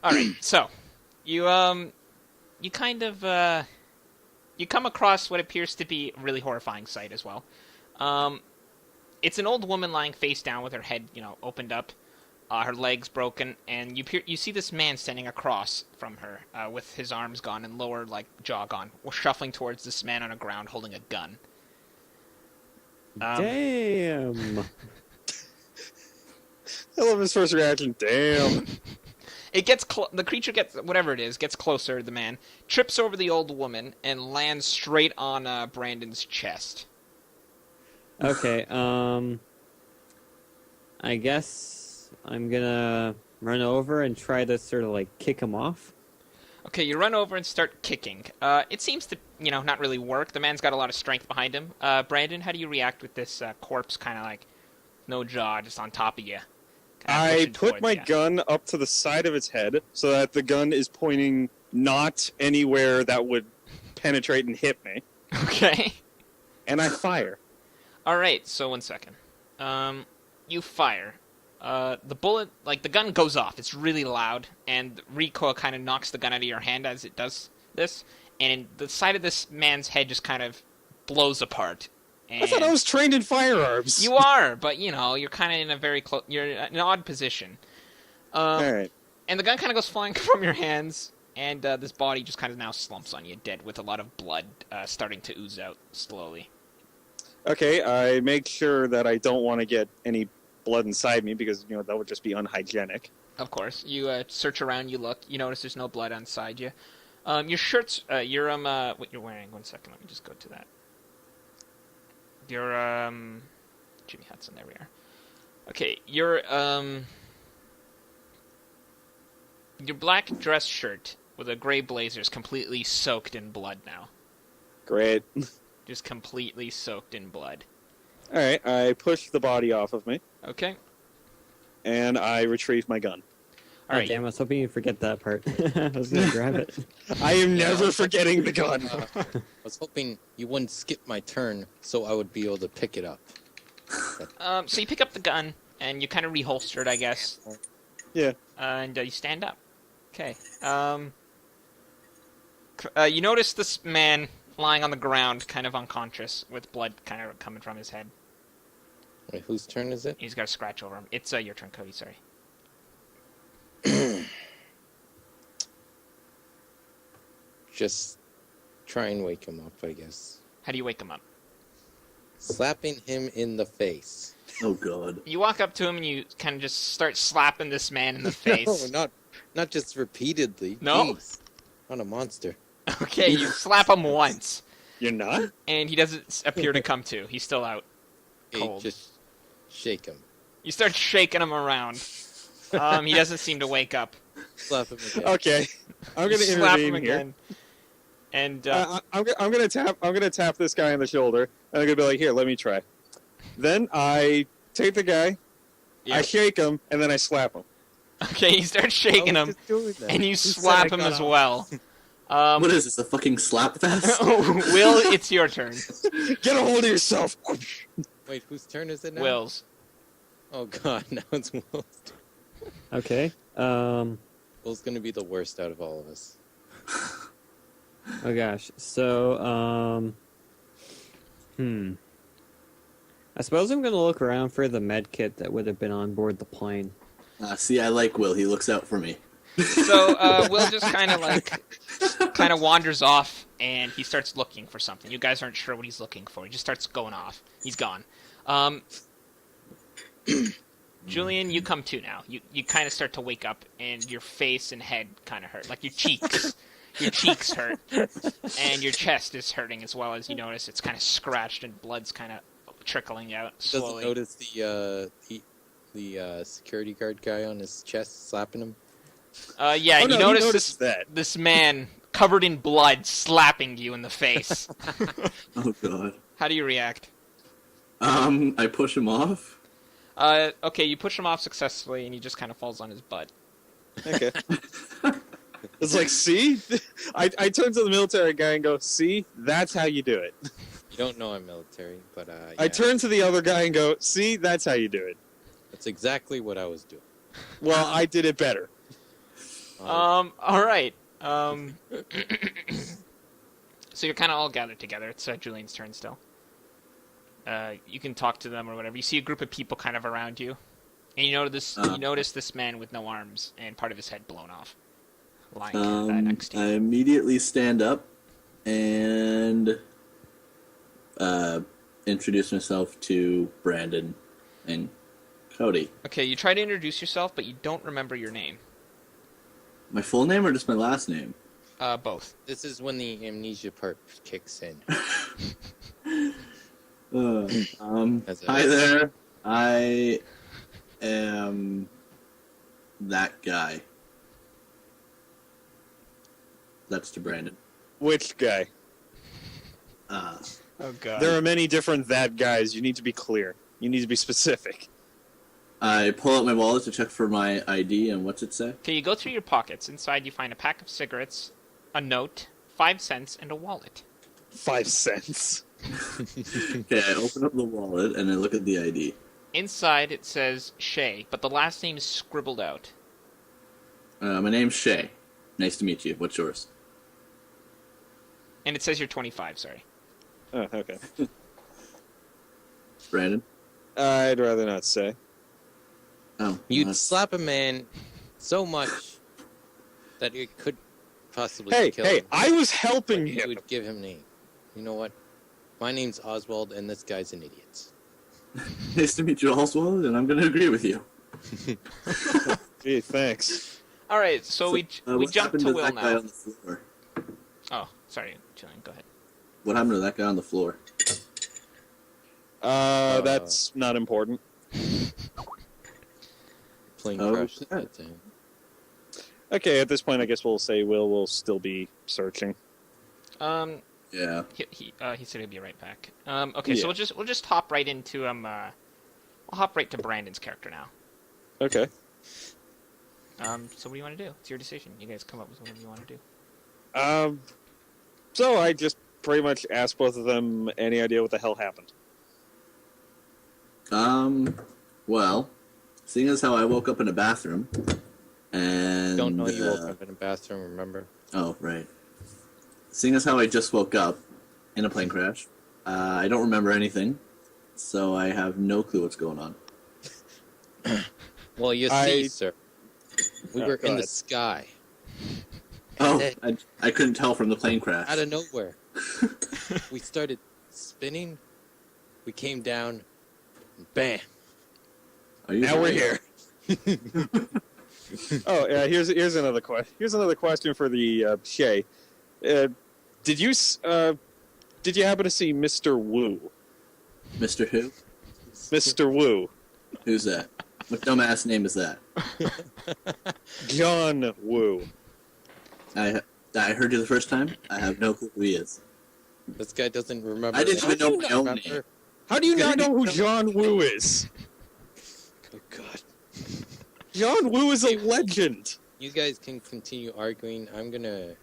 All right, so you you kind of you come across what appears to be a really horrifying sight as well. Um, it's an old woman lying face down with her head, opened up, her legs broken, and you see this man standing across from her, with his arms gone and lower jaw gone, shuffling towards this man on the ground holding a gun. Damn. I love his first reaction. Damn. It gets the creature gets whatever it is gets closer. The man trips over the old woman and lands straight on Brandon's chest. Okay. I guess I'm gonna run over and try to sort of kick him off. Okay, you run over and start kicking. It seems to not really work. The man's got a lot of strength behind him. Brandon, how do you react with this corpse kind of no jaw just on top of you? I put my gun up to the side of its head so that the gun is pointing not anywhere that would penetrate and hit me. Okay. And I fire. All right, so 1 second. You fire. The bullet, the gun goes off. It's really loud, and recoil kind of knocks the gun out of your hand as it does this, and the side of this man's head just kind of blows apart. And I thought I was trained in firearms. You are, but you're kind of in a very you're in an odd position. All right. And the gun kind of goes flying from your hands, and this body just kind of now slumps on you, dead, with a lot of blood starting to ooze out slowly. Okay, I make sure that I don't want to get any blood inside me because that would just be unhygienic. Of course, you search around, you look, you notice there's no blood inside you. Your shirt's what you're wearing. 1 second, let me just go to that. Your Jimmy Hudson, there we are. Okay, your black dress shirt with a gray blazer is completely soaked in blood now. Great. Just completely soaked in blood. All right, I push the body off of me. Okay. And I retrieve my gun. All right. Damn, I was hoping you'd forget that part. I was going to grab it. I am never forgetting the gun. I was hoping you wouldn't skip my turn so I would be able to pick it up. So you pick up the gun, and you kind of reholster it, I guess. Yeah. And you stand up. Okay. You notice this man lying on the ground, kind of unconscious, with blood kind of coming from his head. Wait, whose turn is it? He's got a scratch over him. It's your turn, Cody, sorry. Just try and wake him up, I guess. How do you wake him up? Slapping him in the face. Oh, God. You walk up to him and you kind of just start slapping this man in the face. No, not just repeatedly. No? Jeez. Not a monster. Okay, you slap him once. You're not? And he doesn't appear to come to. He's still out cold. Hey, just shake him. You start shaking him around. He doesn't seem to wake up. Slap him again. Okay. I'm going to slap him intervene here. again. And I'm gonna tap this guy on the shoulder, and I'm gonna be like, "Here, let me try." Then I take the guy, I shake him, and then I slap him. Okay, you start shaking him, and you slap him as well. What is this, a fucking slap fest? Will, it's your turn. Get a hold of yourself. Wait, whose turn is it now? Will's. Oh God, now it's Will's turn. Okay. Will's gonna be the worst out of all of us. Oh gosh. So, I suppose I'm gonna look around for the med kit that would have been on board the plane. See, I like Will. He looks out for me. So Will just kind of wanders off, and he starts looking for something. You guys aren't sure what he's looking for. He just starts going off. He's gone. Julian, you come to now. You kind of start to wake up, and your face and head kind of hurt, like your cheeks. Your cheeks hurt, and your chest is hurting as well, as you notice it's kind of scratched and blood's kind of trickling out slowly. Doesn't notice the security guard guy on his chest slapping him? Yeah, and you notice that. this man covered in blood slapping you in the face. Oh, God. How do you react? I push him off. Okay, you push him off successfully, and he just kind of falls on his butt. Okay. It's like, see? I turn to the military guy and go, see? That's how you do it. You don't know I'm military, but yeah. I turn to the other guy and go, see? That's how you do it. That's exactly what I was doing. Well, I did it better. All right. So you're kind of all gathered together. It's Julian's turn still. You can talk to them or whatever. You see a group of people kind of around you, and you notice this man with no arms and part of his head blown off, lying next to I you. immediately stand up and introduce myself to Brandon and Cody. Okay, you try to introduce yourself, but you don't remember your name. My full name or just my last name? Both. This is when the amnesia part kicks in. Hi there. I am that guy. That's to Brandon. Which guy? Oh god. There are many different that guys. You need to be clear. You need to be specific. I pull out my wallet to check for my ID, and what's it say? Okay, you go through your pockets. Inside, you find a pack of cigarettes, a note, 5 cents, and a wallet. 5 cents. Okay, I open up the wallet and I look at the ID. Inside, it says Shay, but the last name is scribbled out. My name's Shay. Nice to meet you. What's yours? And it says you're 25, sorry. Oh, okay. Brandon? I'd rather not say. Oh, You'd slap a man so much that it could possibly kill Hey, him. I was helping You him. would give him a name. You know what? My name's Oswald, and this guy's an idiot. nice to meet you, Oswald, and I'm going to agree with you. Gee, thanks. All right, so we what jump happened to to Will that guy now. on the floor? Oh, sorry, Julian, go ahead. What happened to that guy on the floor? That's not important. Plane Oh, crash. shit. That thing. Okay, at this point, I guess we'll say Will will still be searching. Yeah. He said he'll be right back. Okay, so Yeah. we'll just hop right into We'll hop right to Brandon's character now. Okay. So what do you want to do? It's your decision. You guys come up with whatever you want to do. So I just pretty much asked both of them any idea what the hell happened. Well, seeing as how I woke up in a bathroom, and... Don't know you woke up in a bathroom, remember? Oh, right. Seeing as how I just woke up in a plane crash, I don't remember anything, so I have no clue what's going on. Well, you see, sir, we were go in the ahead. sky. Oh, And I couldn't tell from the plane crash. out of nowhere, we started spinning. We came down. And bam! Are you Now we're sure? here. Oh, yeah. Here's another question. Here's another question for the Shay. Did you happen to see Mr. Wu? Mr. Who? Mr. Wu. Who's that? What dumbass name is that? John Wu. I heard you the first time. I have no clue who he is. This guy doesn't remember. I didn't even know my own Remember? name. How do you not know who John Wu is? Oh God! John Wu is a legend. You guys can continue arguing. I'm gonna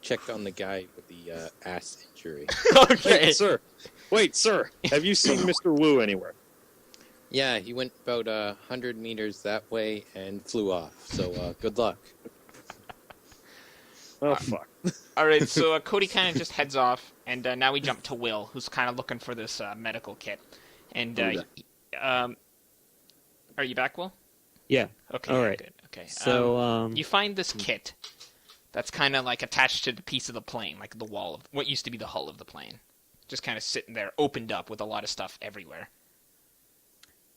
check on the guy with the ass injury. Okay. Wait, sir. Have you seen Mr. Wu anywhere? Yeah, he went about 100 meters that way and flew off. So good luck. Oh, fuck. All right, so Cody kind of just heads off, and now we jump to Will, who's kind of looking for this medical kit. And are you back, Will? Yeah. Okay. All yeah, right. Good. Okay. So, you find this kit that's kind of like attached to the piece of the plane, like the wall of what used to be the hull of the plane, just kind of sitting there, opened up with a lot of stuff everywhere.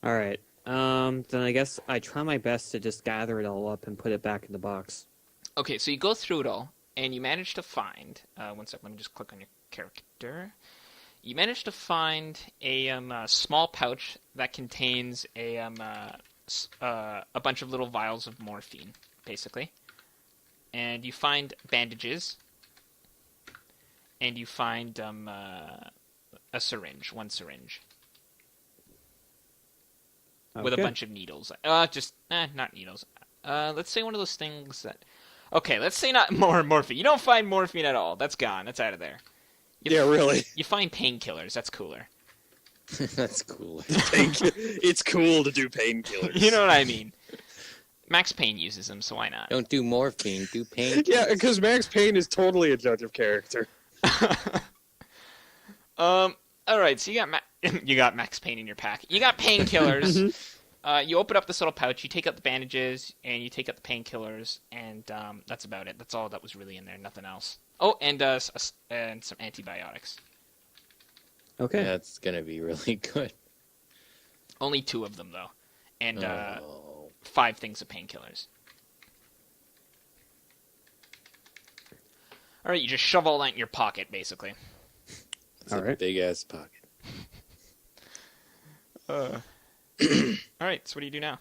all right. Then I guess I try my best to just gather it all up and put it back in the box. Okay, so you go through it all, and you manage to find. One sec, let me just click on your character. You manage to find a small pouch that contains a bunch of little vials of morphine, basically. And you find bandages, and you find a syringe, one syringe, with a Okay. bunch of needles. Not needles. Let's say one of those things that... Okay, let's say not more morphine. You don't find morphine at all. That's gone. That's out of there. Yeah, really. You find painkillers. That's cooler. That's cool. It's cool to do painkillers. You know what I mean. Max Payne uses them, so why not? Don't do morphine, do pain. Yeah, because Max Payne is totally a judge of character. All right, so you got Max Payne in your pack. You got painkillers. You open up this little pouch. You take out the bandages and you take out the painkillers, and that's about it. That's all that was really in there. Nothing else. Oh, and some antibiotics. Okay. That's gonna be really good. Only 2 of them though, and Oh. 5 things of painkillers. All right, you just shove all that in your pocket, basically. It's All a right. big ass pocket. All right, so what do you do now?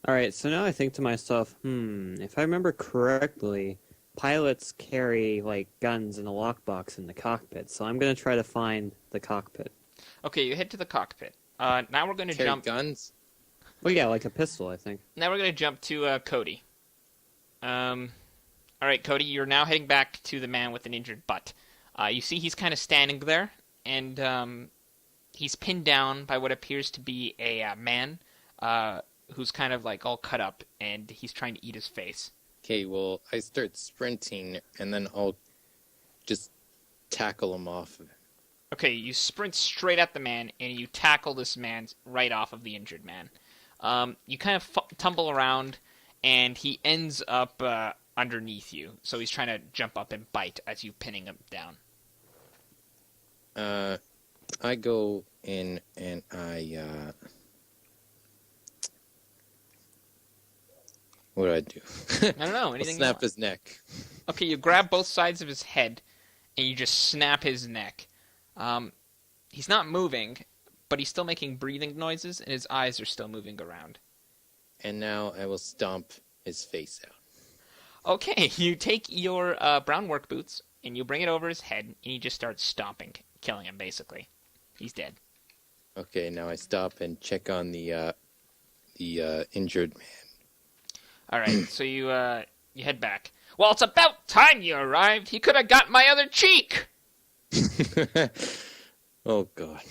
All right, so now I think to myself, if I remember correctly, pilots carry, like, guns in a lockbox in the cockpit, so I'm going to try to find the cockpit. Okay, you head to the cockpit. Now we're going to Carry jump. guns. Well, yeah, like a pistol, I think. Now we're going to jump to Cody. All right, Cody, you're now heading back to the man with an injured butt. You see he's kind of standing there, and he's pinned down by what appears to be a man who's kind of like all cut up, and he's trying to eat his face. Okay, well, I start sprinting, and then I'll just tackle him off of him. Okay, you sprint straight at the man, and you tackle this man right off of the injured man. You kind of tumble around, and he ends up underneath you. So he's trying to jump up and bite as you pinning him down. I go in and I what do I do? I don't know, I'll anything you snap want. his neck. Okay, you grab both sides of his head, and you just snap his neck. He's not moving, but he's still making breathing noises, and his eyes are still moving around. And now I will stomp his face out. Okay, you take your brown work boots, and you bring it over his head, and you just start stomping, killing him, basically. He's dead. Okay, now I stop and check on the injured man. All right, so you head back. Well, it's about time you arrived. He could have got my other cheek. Oh, God.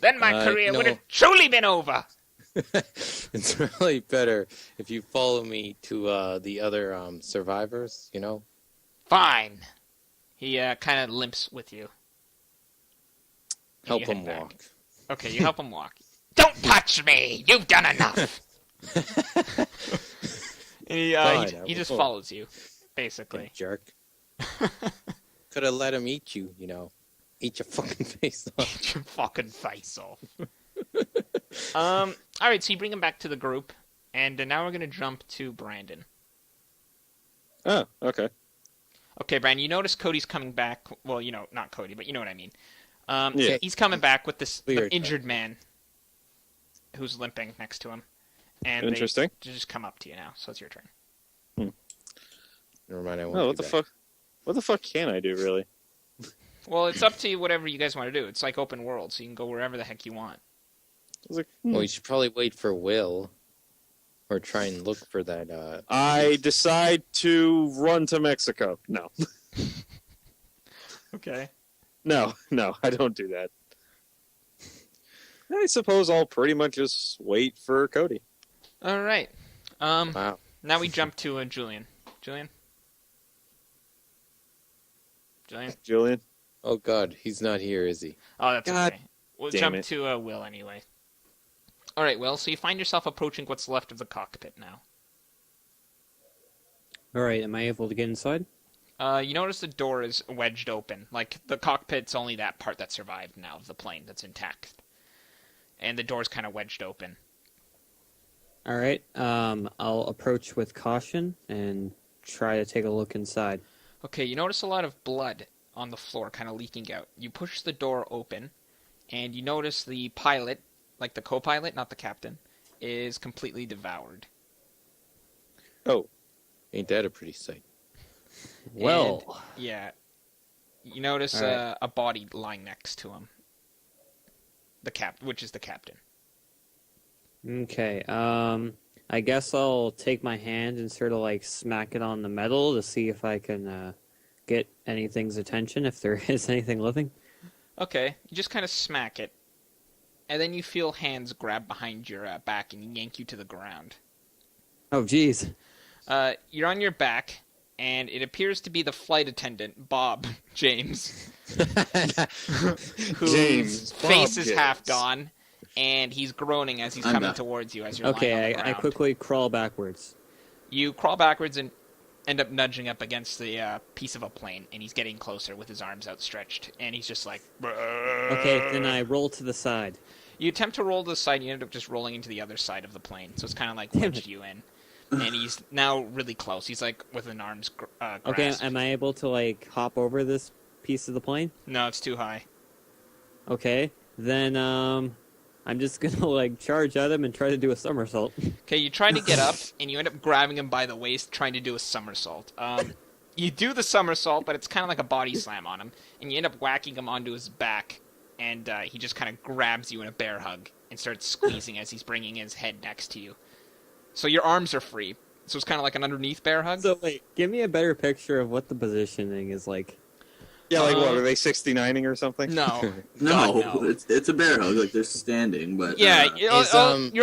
Then my career no. would have truly been over. It's really better if you follow me to the other survivors, you know? Fine. He kind of limps with you. And Help you head him back. walk. Okay, you help him walk. Don't touch me! You've done enough! And he Fine, just I will. follows you, You basically. jerk. Could have let him eat you, you know. Eat your fucking face off. Get your fucking face off. Alright, so you bring him back to the group, and now we're going to jump to Brandon. Oh, okay. Okay, Brandon, you notice Cody's coming back. Well, you know, not Cody, but you know what I mean. Yeah. He's coming back with this Weird. injured man who's limping next to him. And Interesting. They just come up to you now, so it's your turn. Never mind, I won't Oh, be what the back. fuck? What the fuck can I do, really? Well, it's up to you, whatever you guys want to do. It's like open world, so you can go wherever the heck you want. I was like, Well, you should probably wait for Will. Or try and look for that, I decide to run to Mexico. No. Okay. No, I don't do that. I suppose I'll pretty much just wait for Cody. All right. Wow. Now we jump to Julian. Julian? Julian? Oh, God, he's not here, is he? Oh, that's God okay. We'll damn jump it. to Will anyway. All right, Will, so you find yourself approaching what's left of the cockpit now. All right, am I able to get inside? You notice the door is wedged open. Like, the cockpit's only that part that survived now of the plane that's intact. And the door's kind of wedged open. All right, I'll approach with caution and try to take a look inside. Okay, you notice a lot of blood on the floor kind of leaking out. You push the door open, and you notice the pilot, like the co-pilot, not the captain, is completely devoured. Oh, Ain't that a pretty sight? Well, And, yeah. You notice All right. a body lying next to him. Which is the captain. okay. I guess I'll take my hand and sort of like smack it on the metal to see if I can get anything's attention, if there is anything living. Okay, you just kind of smack it, and then you feel hands grab behind your back and yank you to the ground. Oh, jeez. You're on your back, and it appears to be the flight attendant, Bob James, whose James, face Bob is James. half gone, and he's groaning as he's I'm coming back. towards you as you're lying on Okay, the I ground. quickly crawl backwards. You crawl backwards and end up nudging up against the piece of a plane, and he's getting closer with his arms outstretched, and he's just like... Okay, then I roll to the side. You attempt to roll to the side, and you end up just rolling into the other side of the plane, so it's kind of like Damn wedged it. you in. And he's now really close. He's like with an arm's grasp. Okay, am I able to, like, hop over this piece of the plane? No, it's too high. Okay, then, I'm just gonna, like, charge at him and try to do a somersault. Okay, you try to get up, and you end up grabbing him by the waist, trying to do a somersault. You do the somersault, but it's kind of like a body slam on him, and you end up whacking him onto his back, and he just kind of grabs you in a bear hug and starts squeezing as he's bringing his head next to you. So your arms are free, so it's kind of like an underneath bear hug. So, wait, give me a better picture of what the positioning is like. Yeah, like what, are they 69ing or something? No. No, God, no. it's a bear hug. Like they're standing, but Yeah, you're or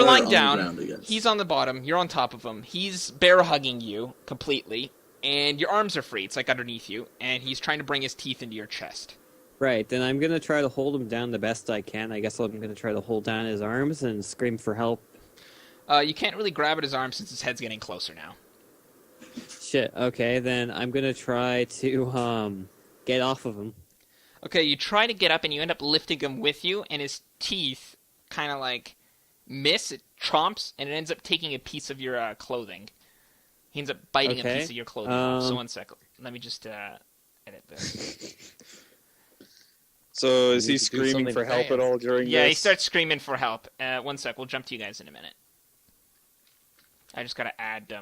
lying on the down. ground, I guess. He's on the bottom. You're on top of him. He's bear hugging you completely, and your arms are free. It's like underneath you, and he's trying to bring his teeth into your chest. Right, then I'm gonna try to hold him down the best I can. I guess I'm gonna try to hold down his arms and scream for help. You can't really grab at his arm since his head's getting closer now. Shit, okay, then I'm gonna try to, get off of him. Okay, you try to get up, and you end up lifting him with you, and his teeth kind of like miss. It chomps, and it ends up taking a piece of your clothing. He ends up biting a Okay, piece of your clothing off. So 1 second. Let me just edit this. So is You he need to do screaming something for help fast. at all during Yeah, this? he starts screaming for help. 1 sec. We'll jump to you guys in a minute. I just gotta add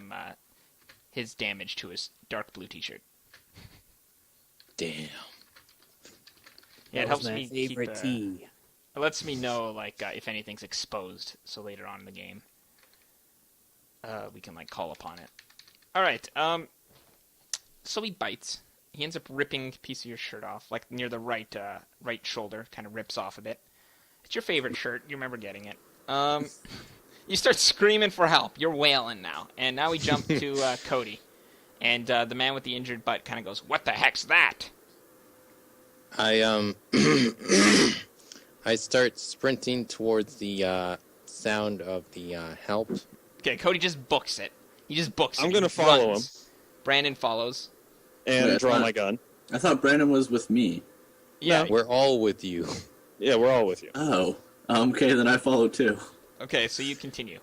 his damage to his dark blue t-shirt. Damn. Yeah, it That helps was my me keep, favorite tea. it lets me know like if anything's exposed, so later on in the game, we can like call upon it. All right. So he bites. He ends up ripping a piece of your shirt off, like near the right shoulder. Kind of rips off a bit. It's your favorite shirt. You remember getting it. You start screaming for help. You're wailing now, and now we jump to Cody, and the man with the injured butt kind of goes, "What the heck's that?" I I start sprinting towards the sound of the help. Okay, Cody just books it. He just books it. I'm He gonna follow runs. Brandon follows. and Wait, I draw thought- my gun. I thought Brandon was with me. Yeah. We're all with you. Yeah, we're all with you. Oh, okay, then I follow too. Okay, so you continue.